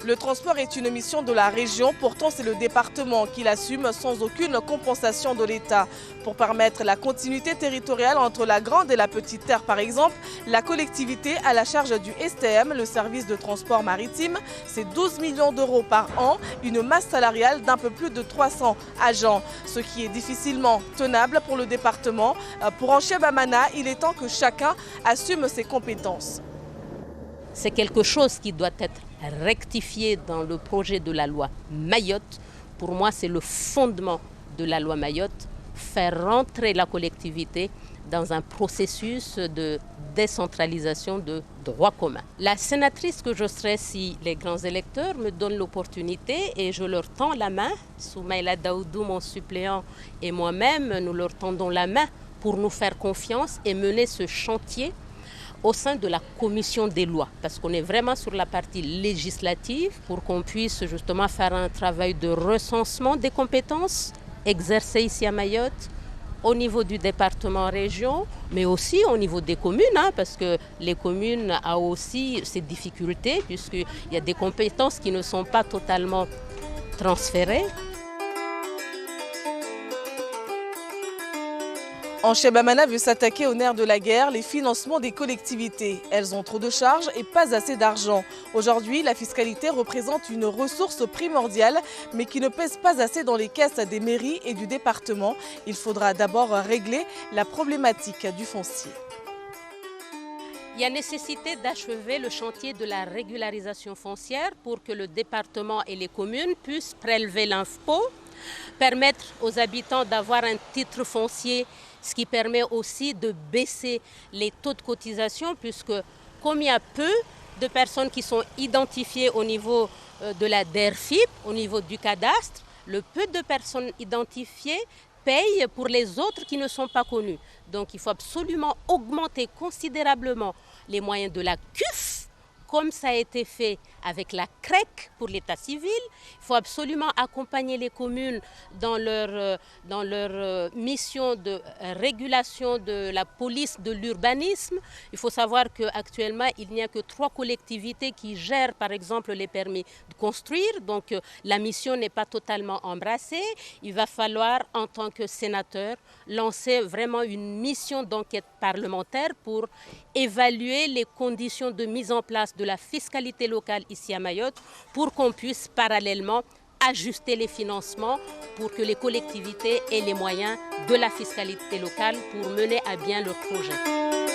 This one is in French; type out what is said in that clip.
Le transport est une mission de la région, pourtant c'est le département qui l'assume sans aucune compensation de l'État. Pour permettre la continuité territoriale entre la Grande et la Petite Terre par exemple, la collectivité à la charge du STM, le service de transport maritime, c'est 12 millions d'euros par an, une masse salariale d'un peu plus de 300 agents, ce qui est difficilement tenable pour le département. Pour Ancheb Amana, il est temps que chacun assume ses compétences. C'est quelque chose qui doit être rectifié dans le projet de la loi Mayotte. Pour moi, c'est le fondement de la loi Mayotte, faire rentrer la collectivité dans un processus de décentralisation de droit commun. La sénatrice que je serai si les grands électeurs me donnent l'opportunité et je leur tends la main, Soumaïla Daoudou, mon suppléant, et moi-même, nous leur tendons la main pour nous faire confiance et mener ce chantier au sein de la commission des lois, parce qu'on est vraiment sur la partie législative pour qu'on puisse justement faire un travail de recensement des compétences exercées ici à Mayotte, au niveau du département-région, mais aussi au niveau des communes, parce que les communes ont aussi ces difficultés, puisqu'il y a des compétences qui ne sont pas totalement transférées. Ancheb Amana veut s'attaquer au nerf de la guerre, les financements des collectivités. Elles ont trop de charges et pas assez d'argent. Aujourd'hui, la fiscalité représente une ressource primordiale, mais qui ne pèse pas assez dans les caisses des mairies et du département. Il faudra d'abord régler la problématique du foncier. Il y a nécessité d'achever le chantier de la régularisation foncière pour que le département et les communes puissent prélever l'impôt, permettre aux habitants d'avoir un titre foncier, ce qui permet aussi de baisser les taux de cotisation, puisque comme il y a peu de personnes qui sont identifiées au niveau de la DERFIP, au niveau du cadastre, le peu de personnes identifiées payent pour les autres qui ne sont pas connus. Donc il faut absolument augmenter considérablement les moyens de la CUF, comme ça a été fait avec la CREC pour l'état civil. Il faut absolument accompagner les communes dans leur mission de régulation de la police de l'urbanisme. Il faut savoir qu'actuellement, il n'y a que 3 collectivités qui gèrent, par exemple, les permis de construire. Donc, la mission n'est pas totalement embrassée. Il va falloir, en tant que sénateur, lancer vraiment une mission d'enquête parlementaire pour évaluer les conditions de mise en place de la fiscalité locale ici à Mayotte pour qu'on puisse parallèlement ajuster les financements pour que les collectivités aient les moyens de la fiscalité locale pour mener à bien leurs projets.